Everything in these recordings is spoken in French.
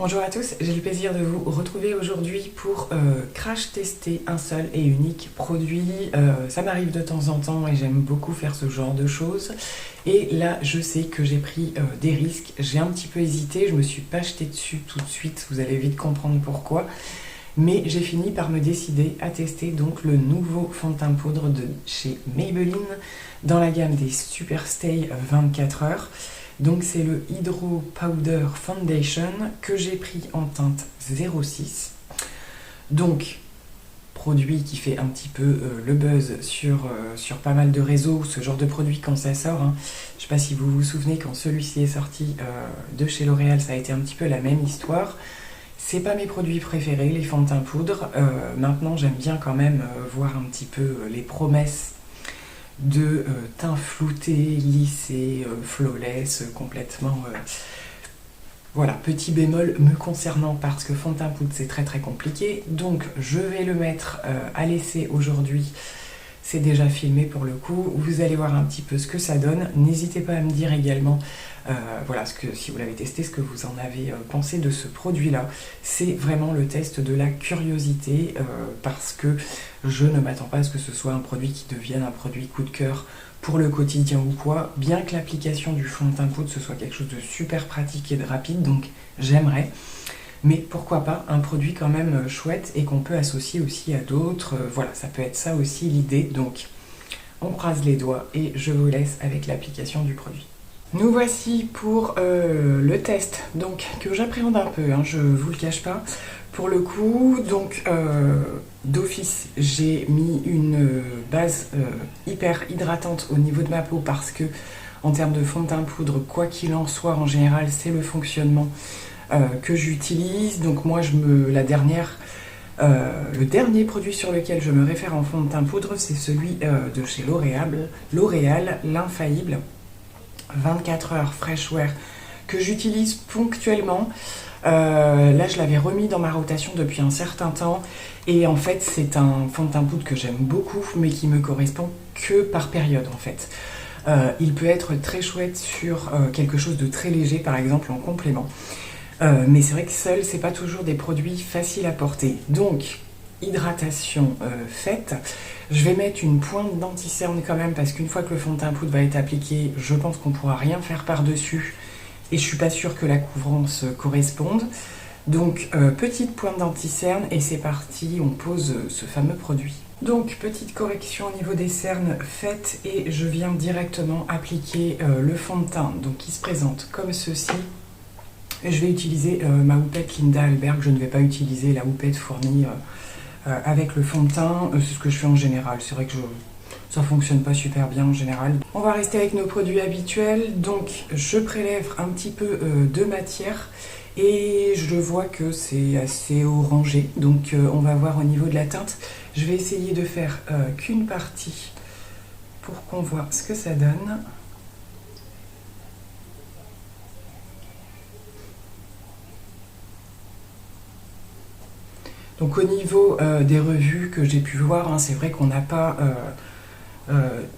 Bonjour à tous, j'ai le plaisir de vous retrouver aujourd'hui pour crash tester un seul et unique produit. Ça m'arrive de temps en temps et j'aime beaucoup faire ce genre de choses. Et là, je sais que j'ai pris des risques. J'ai un petit peu hésité, je me suis pas jetée dessus tout de suite, vous allez vite comprendre pourquoi. Mais j'ai fini par me décider à tester donc le nouveau fond de teint poudre de chez Maybelline dans la gamme des Super Stay 24 heures. Donc c'est le Hydro Powder Foundation que j'ai pris en teinte 06. Donc produit qui fait un petit peu le buzz sur pas mal de réseaux, ce genre de produit quand ça sort. Je ne sais pas si vous vous souvenez, quand celui-ci est sorti de chez L'Oréal, ça a été un petit peu la même histoire. C'est pas mes produits préférés, les fonds de teint poudre. Maintenant j'aime bien quand même voir un petit peu les promesses de teint flouté, lissé, flawless, complètement... Voilà, petit bémol me concernant parce que fond de teint poudre c'est très compliqué. Donc je vais le mettre à l'essai aujourd'hui. C'est déjà filmé pour le coup. Vous allez voir un petit peu ce que ça donne. N'hésitez pas à me dire également, voilà, si vous l'avez testé, ce que vous en avez pensé de ce produit-là. C'est vraiment le test de la curiosité parce que je ne m'attends pas à ce que ce soit un produit qui devienne un produit coup de cœur pour le quotidien ou quoi. Bien que l'application du fond de teint poudre ce soit quelque chose de super pratique et de rapide, donc j'aimerais. Mais pourquoi pas un produit quand même chouette et qu'on peut associer aussi à d'autres. Voilà, ça peut être ça aussi l'idée. Donc, on croise les doigts et je vous laisse avec l'application du produit. Nous voici pour le test, donc que j'appréhende un peu, je vous le cache pas. Pour le coup, donc d'office, j'ai mis une base hyper hydratante au niveau de ma peau parce que en termes de fond de teint poudre, quoi qu'il en soit, en général, c'est le fonctionnement que j'utilise. Donc moi, le dernier produit sur lequel je me réfère en fond de teint poudre, c'est celui de chez L'Oréal, l'infaillible 24 heures Fresh Wear, que j'utilise ponctuellement. Là, je l'avais remis dans ma rotation depuis un certain temps. Et en fait, c'est un fond de teint poudre que j'aime beaucoup, mais qui me correspond que par période, en fait. Il peut être très chouette sur quelque chose de très léger, par exemple en complément. Mais c'est vrai que seul, c'est pas toujours des produits faciles à porter. Donc, hydratation faite. Je vais mettre une pointe d'anti-cerne quand même, parce qu'une fois que le fond de teint poudre va être appliqué, je pense qu'on pourra rien faire par-dessus. Et je suis pas sûre que la couvrance corresponde. Donc, petite pointe d'anti-cerne, et c'est parti, on pose ce fameux produit. Donc, petite correction au niveau des cernes faite, et je viens directement appliquer le fond de teint, donc qui se présente comme ceci. Et je vais utiliser ma houppette Linda Alberg, je ne vais pas utiliser la houppette fournie avec le fond de teint, c'est ce que je fais en général, c'est vrai que ça fonctionne pas super bien en général. On va rester avec nos produits habituels, donc je prélève un petit peu de matière et je vois que c'est assez orangé, donc on va voir au niveau de la teinte. Je vais essayer de faire qu'une partie pour qu'on voit ce que ça donne. Donc au niveau des revues que j'ai pu voir, c'est vrai qu'on n'a pas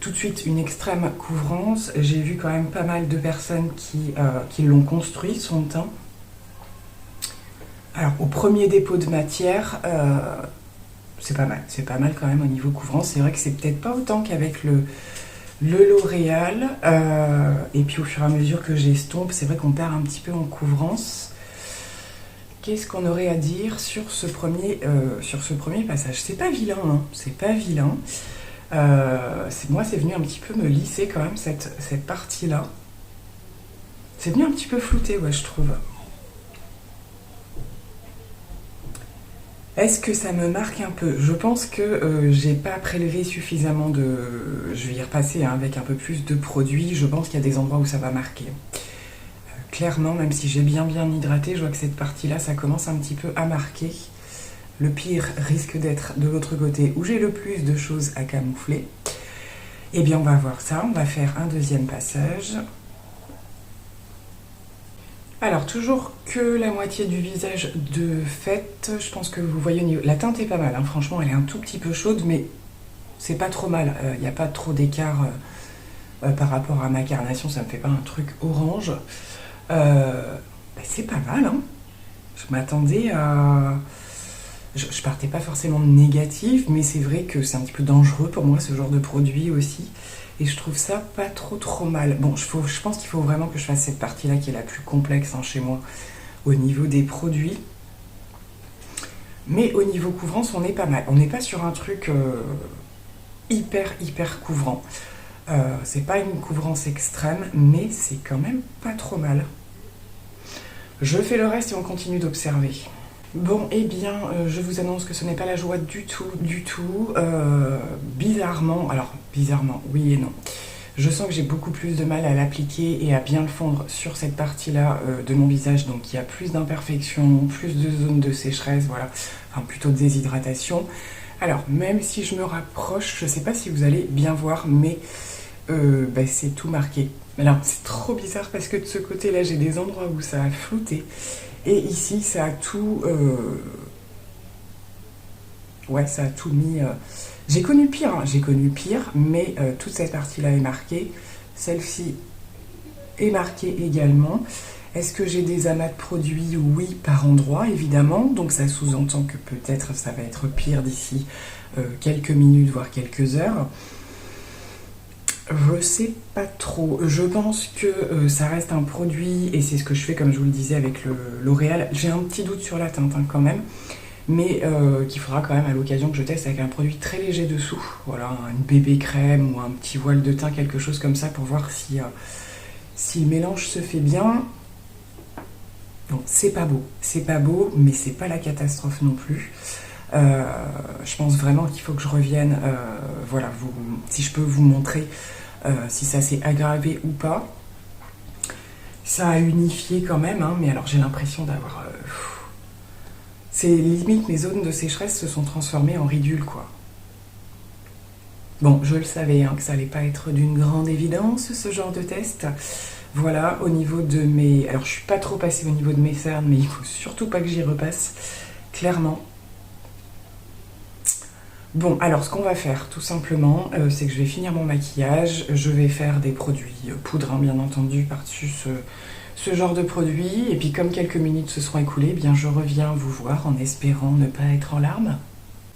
tout de suite une extrême couvrance. J'ai vu quand même pas mal de personnes qui l'ont construit, son teint. Alors au premier dépôt de matière, c'est pas mal quand même au niveau couvrance. C'est vrai que c'est peut-être pas autant qu'avec le L'Oréal. Et puis au fur et à mesure que j'estompe, c'est vrai qu'on perd un petit peu en couvrance. Qu'est-ce qu'on aurait à dire sur ce premier passage? C'est pas vilain, c'est pas vilain. Moi, c'est venu un petit peu me lisser quand même cette partie-là. C'est venu un petit peu flouté, ouais, je trouve. Est-ce que ça me marque un peu? Je pense que j'ai pas prélevé suffisamment de... Je vais y repasser avec un peu plus de produits. Je pense qu'il y a des endroits où ça va marquer. Clairement, même si j'ai bien hydraté, je vois que cette partie-là, ça commence un petit peu à marquer. Le pire risque d'être de l'autre côté, où j'ai le plus de choses à camoufler. Eh bien, on va voir ça. On va faire un deuxième passage. Alors, toujours que la moitié du visage de fait. Je pense que vous voyez au niveau... La teinte est pas mal, franchement, elle est un tout petit peu chaude, mais c'est pas trop mal. Il n'y a pas trop d'écart par rapport à ma carnation, ça me fait pas un truc orange. C'est pas mal, Je m'attendais à... Je partais pas forcément négative, mais c'est vrai que c'est un petit peu dangereux pour moi ce genre de produit aussi. Et je trouve ça pas trop mal. Bon, je pense qu'il faut vraiment que je fasse cette partie-là qui est la plus complexe chez moi au niveau des produits. Mais au niveau couvrance, on est pas mal. On n'est pas sur un truc hyper couvrant. C'est pas une couvrance extrême, mais c'est quand même pas trop mal. Je fais le reste et on continue d'observer. Bon, eh bien, je vous annonce que ce n'est pas la joie du tout. Bizarrement, oui et non. Je sens que j'ai beaucoup plus de mal à l'appliquer et à bien le fondre sur cette partie-là de mon visage. Donc il y a plus d'imperfections, plus de zones de sécheresse, voilà. Enfin, plutôt de déshydratation. Alors, même si je me rapproche, je ne sais pas si vous allez bien voir, mais c'est tout marqué. Alors, c'est trop bizarre parce que de ce côté-là, j'ai des endroits où ça a flouté. Et ici, ça a tout... ça a tout mis... J'ai connu pire, mais toute cette partie-là est marquée. Celle-ci est marquée également. Est-ce que j'ai des amas de produits? Oui, par endroit, évidemment. Donc ça sous-entend que peut-être ça va être pire d'ici quelques minutes, voire quelques heures. Je sais pas trop. Je pense que ça reste un produit, et c'est ce que je fais, comme je vous le disais, avec le L'Oréal. J'ai un petit doute sur la teinte quand même, mais qu'il faudra quand même à l'occasion que je teste avec un produit très léger dessous. Voilà, une bébé crème ou un petit voile de teint, quelque chose comme ça, pour voir si le mélange se fait bien. Bon, c'est pas beau, mais c'est pas la catastrophe non plus. Je pense vraiment qu'il faut que je revienne, si je peux vous montrer si ça s'est aggravé ou pas. Ça a unifié quand même, mais alors j'ai l'impression d'avoir... c'est limite, mes zones de sécheresse se sont transformées en ridules, quoi. Bon, je le savais que ça allait pas être d'une grande évidence, ce genre de test. Voilà, au niveau de mes... Alors, je suis pas trop passée au niveau de mes cernes, mais il faut surtout pas que j'y repasse, clairement. Bon, alors, ce qu'on va faire, tout simplement, c'est que je vais finir mon maquillage. Je vais faire des produits poudre, bien entendu, par-dessus ce genre de produit. Et puis, comme quelques minutes se seront écoulées, eh bien, je reviens vous voir en espérant ne pas être en larmes.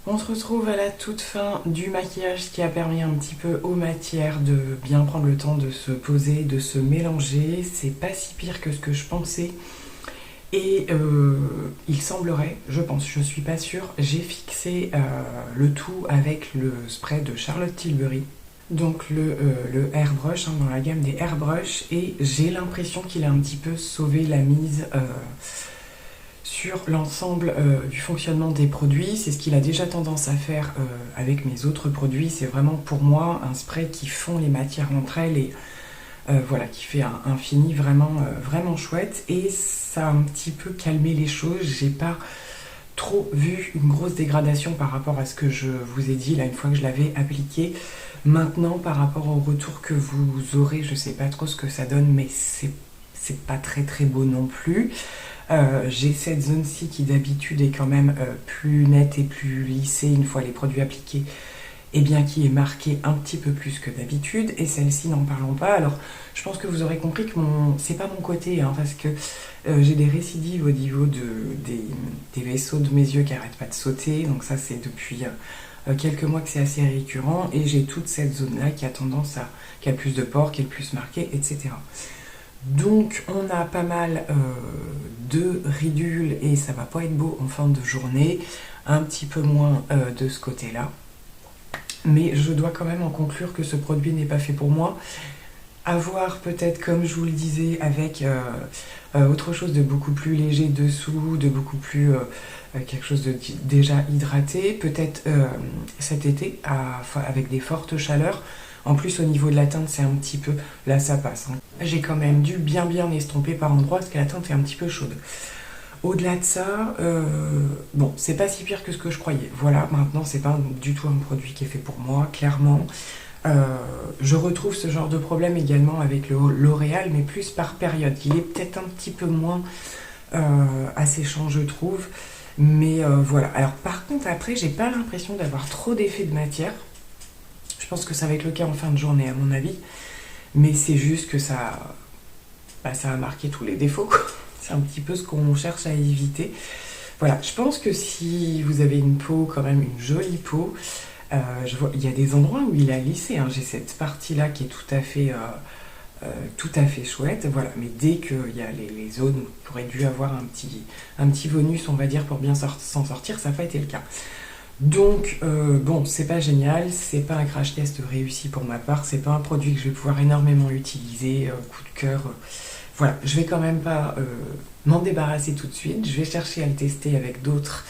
On se retrouve à la toute fin du maquillage, ce qui a permis un petit peu aux matières de bien prendre le temps de se poser, de se mélanger. C'est pas si pire que ce que je pensais. Et il semblerait, je pense, je suis pas sûre, j'ai fixé le tout avec le spray de Charlotte Tilbury. Donc le airbrush, dans la gamme des airbrush. Et j'ai l'impression qu'il a un petit peu sauvé la mise... sur l'ensemble du fonctionnement des produits. C'est ce qu'il a déjà tendance à faire avec mes autres produits. C'est vraiment pour moi un spray qui fond les matières entre elles et qui fait un fini vraiment chouette. Et ça a un petit peu calmé les choses. J'ai pas trop vu une grosse dégradation par rapport à ce que je vous ai dit là une fois que je l'avais appliqué. Maintenant, par rapport au retour que vous aurez, je sais pas trop ce que ça donne, mais c'est pas très beau non plus. J'ai cette zone-ci qui d'habitude est quand même plus nette et plus lissée une fois les produits appliqués, et bien qui est marquée un petit peu plus que d'habitude. Et celle-ci, n'en parlons pas. Alors je pense que vous aurez compris que c'est pas mon côté, parce que j'ai des récidives au niveau des vaisseaux de mes yeux qui arrêtent pas de sauter. Donc ça, c'est depuis quelques mois que c'est assez récurrent, et j'ai toute cette zone-là qui a tendance qui a plus de pores, qui est le plus marquée, etc. Donc on a pas mal de ridules et ça va pas être beau en fin de journée, un petit peu moins de ce côté-là. Mais je dois quand même en conclure que ce produit n'est pas fait pour moi. À voir peut-être, comme je vous le disais, avec autre chose de beaucoup plus léger dessous, de beaucoup plus quelque chose de déjà hydraté, peut-être cet été avec des fortes chaleurs. En plus, au niveau de la teinte, c'est un petit peu... Là, ça passe. J'ai quand même dû bien estomper par endroits parce que la teinte est un petit peu chaude. Au-delà de ça, c'est pas si pire que ce que je croyais. Voilà, maintenant, c'est pas du tout un produit qui est fait pour moi, clairement. Je retrouve ce genre de problème également avec le L'Oréal, mais plus par période. Il est peut-être un petit peu moins asséchant, je trouve. Mais voilà. Alors, par contre, après, j'ai pas l'impression d'avoir trop d'effet de matière. Je pense que ça va être le cas en fin de journée, à mon avis. Mais c'est juste que ça a marqué tous les défauts, quoi. C'est un petit peu ce qu'on cherche à éviter. Voilà, je pense que si vous avez une peau, quand même une jolie peau, je vois, il y a des endroits où il a lissé, hein. J'ai cette partie-là qui est tout à fait chouette, voilà. Mais dès qu'il y a les zones où il aurait dû avoir un petit bonus, on va dire, pour bien s'en sortir, ça n'a pas été le cas. Donc, bon, c'est pas génial, c'est pas un crash test réussi pour ma part, c'est pas un produit que je vais pouvoir énormément utiliser, coup de cœur. Voilà, je vais quand même pas m'en débarrasser tout de suite, je vais chercher à le tester avec d'autres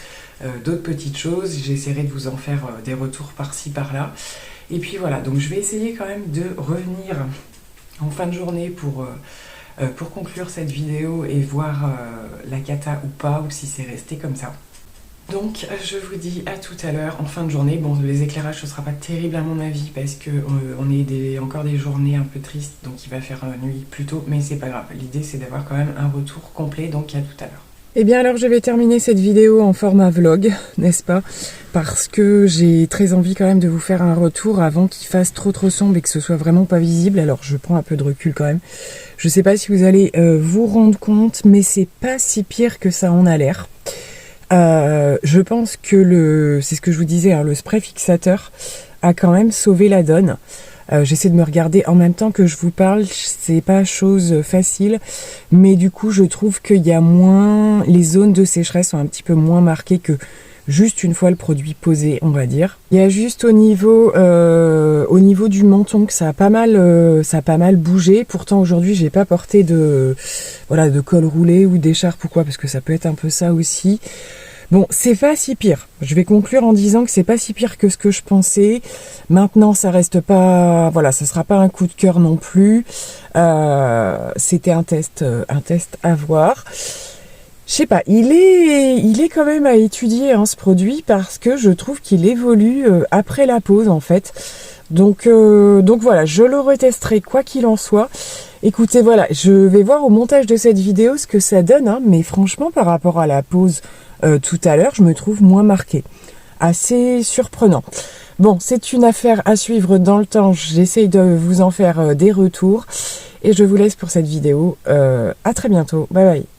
petites choses, j'essaierai de vous en faire des retours par-ci par-là. Et puis voilà, donc je vais essayer quand même de revenir en fin de journée pour conclure cette vidéo et voir la cata ou pas, ou si c'est resté comme ça. Donc je vous dis à tout à l'heure en fin de journée. Bon, les éclairages ce sera pas terrible à mon avis parce que on est encore des journées un peu tristes, donc il va faire nuit plus tôt, mais c'est pas grave. L'idée c'est d'avoir quand même un retour complet, donc à tout à l'heure. Eh bien alors je vais terminer cette vidéo en format vlog, n'est-ce pas? Parce que j'ai très envie quand même de vous faire un retour avant qu'il fasse trop sombre et que ce soit vraiment pas visible. Alors je prends un peu de recul quand même. Je sais pas si vous allez vous rendre compte, mais c'est pas si pire que ça en a l'air. Je pense que c'est ce que je vous disais, hein, le spray fixateur a quand même sauvé la donne. J'essaie de me regarder en même temps que je vous parle, c'est pas chose facile, mais du coup je trouve qu'il y a moins, les zones de sécheresse sont un petit peu moins marquées que juste une fois le produit posé, on va dire. Il y a juste au niveau du menton que ça a pas mal bougé. Pourtant aujourd'hui j'ai pas porté de col roulé ou d'écharpe ou quoi, parce que ça peut être un peu ça aussi. Bon, c'est pas si pire. Je vais conclure en disant que c'est pas si pire que ce que je pensais. Maintenant, ça reste pas, ça sera pas un coup de cœur non plus. C'était un test à voir. Je sais pas, il est quand même à étudier, hein, ce produit, parce que je trouve qu'il évolue après la pause en fait. Donc voilà, je le retesterai quoi qu'il en soit. Écoutez, voilà, je vais voir au montage de cette vidéo ce que ça donne, hein, mais franchement par rapport à la pause tout à l'heure, je me trouve moins marquée. Assez surprenant. Bon, c'est une affaire à suivre dans le temps, j'essaye de vous en faire des retours et je vous laisse pour cette vidéo. À très bientôt, bye bye.